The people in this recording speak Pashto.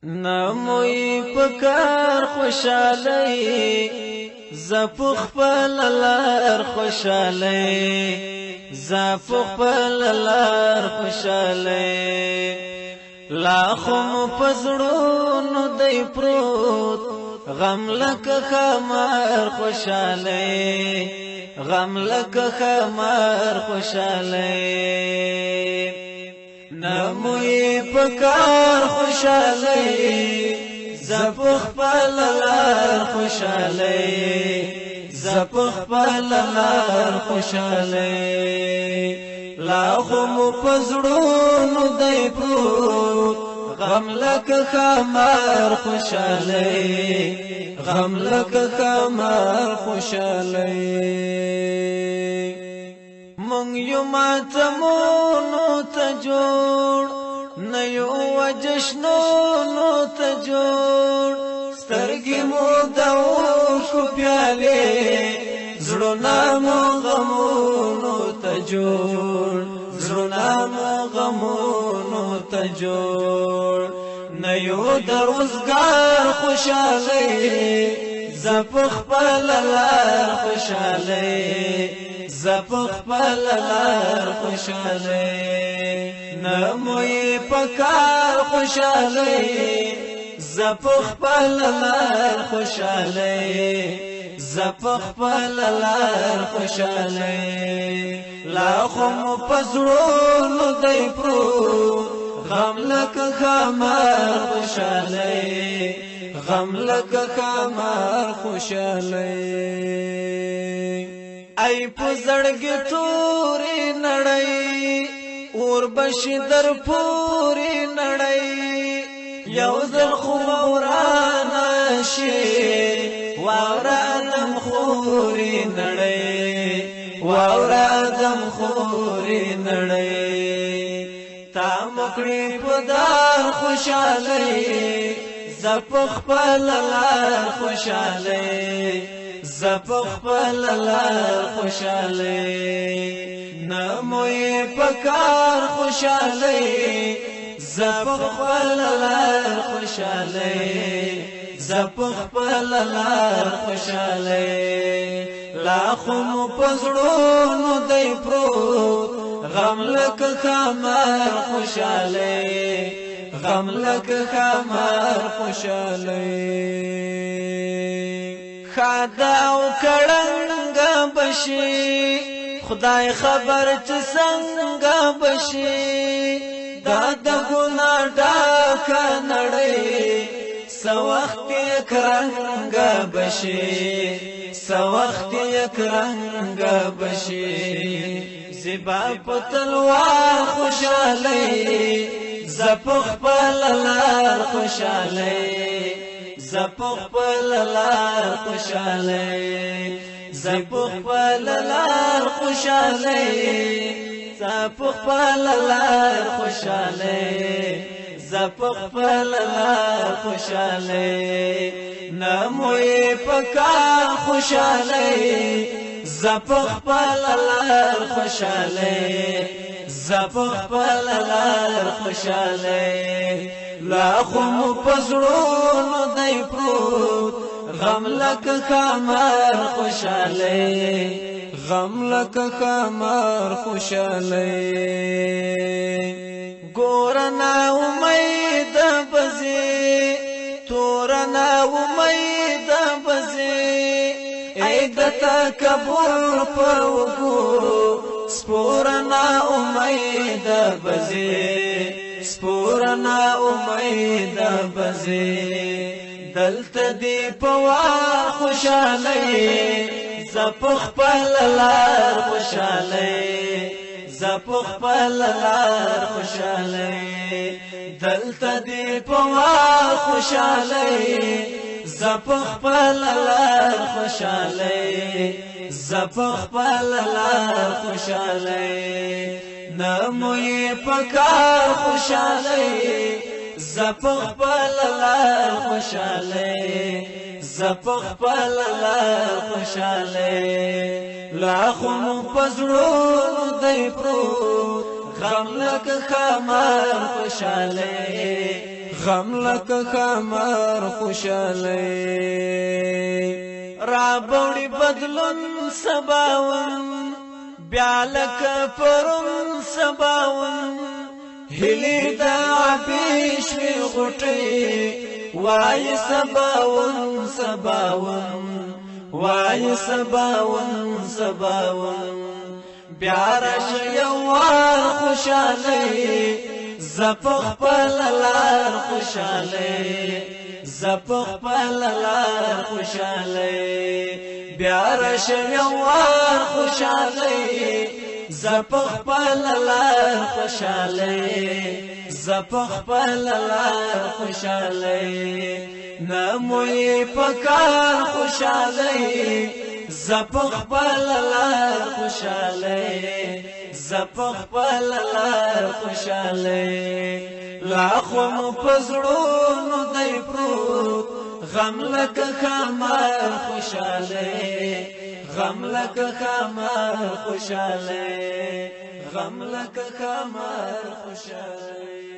نموی پکار خوشالی زپخ پللار خوشالی زپخ پللار خوشالی لاخم پزړونو دی پروت غم لک خمار خوشالی غم لک خمار خوشالی نموی پکار خوشالی زپخ پللار خوشالی زپخ پللار خوشالی لاخم پزړونو دی پروت غم لک خمار خوشالی غم لک خمار خوشالی مونږ یو ماتمونو ته جوړ نه یو وجشنونو ته جوړ سترګې مو د اوښکو پیالې زړونه مو غمونو ته جوړ زړونه مو غمونو ته جوړ نه یو د روزګار خوشالۍ زه خپل لار خوشالۍ زپخ پللار خوشالی نموی پکار خوشالی زپخ پللار خوشالی زپخ پللار خوشالی لاخم پزړونو دی پروت غم لک خمار خوشالی غم لک خمار خوشالی ای پزړګي تورې نړۍ اور بشي در پورې نړۍ یو ځل خو ورانه شي وارادم خورې نړۍ وارادم خورې نړۍ تا مکړې پدار خوشالۍ زپخ پللار خوشالۍ زپخ پللار خوشالی نموی پکار خوشالی زپخ پللار خوشالی زپخ پللار خوشالی لاخم پزړونو دی پروت غم لک خمار خوشالی غم لک خمار خوشالی خدا او کړنګ بشي خدای خبر چې څنګه بشي دا د ګنا ډاک نړۍ سوخت کرنګ بشي سوخت کرنګ بشي زبا پتلوار خوشالۍ زپخ پللار خوشالۍ زپخ پللار خوشالی زپخ پللار خوشالی زپخ پللار خوشالی زپخ پللار خوشالی نموی پکار خوشالی زپخ پللار خوشالی زپخ پللار خوشالی لاخم پزړونو دی پروت غم لک خمار خوشالی غم لک خمار خوشالی ګورنا امید بزي تورنا امید بزي اې د تکبر په وګورو سپورنا امید بزي سپورنا امید بزي دلته دی پوا خوشالی زپخ پللار خوشالی زپخ پللار خوشالی دلته دی پوا خوشالی زپخ پللار خوشالی زپخ پللار خوشالی نموی پکار خوشالی زپخ پللار خوشالی زپخ پللار خوشالی لاخم پزړونو دی پروت غم لک خمار خوشالی غم لکه خمر خوشالۍ را بوړي بدلون سباون بیا لکه پرون سباون هلی دا عبیش وی غټي وای سباون سباون وای سباون سباون بیا راشه یوار خوشالۍ زپخ پللار خوشالۍ زپخ پللار خوشالۍ بیا راشه یوار خوشالۍ زپخ پللار خوشالۍ زپخ پللار خوشالۍ نموی پکار خوشالۍ زپخ پللار خوشالۍ زپخ پللار خوشالۍ لاخو مو پزړونو دی پروت غم لکه خمار خوشالۍ غم لکه خمار خوشالۍ غم لکه خمار خوشالۍ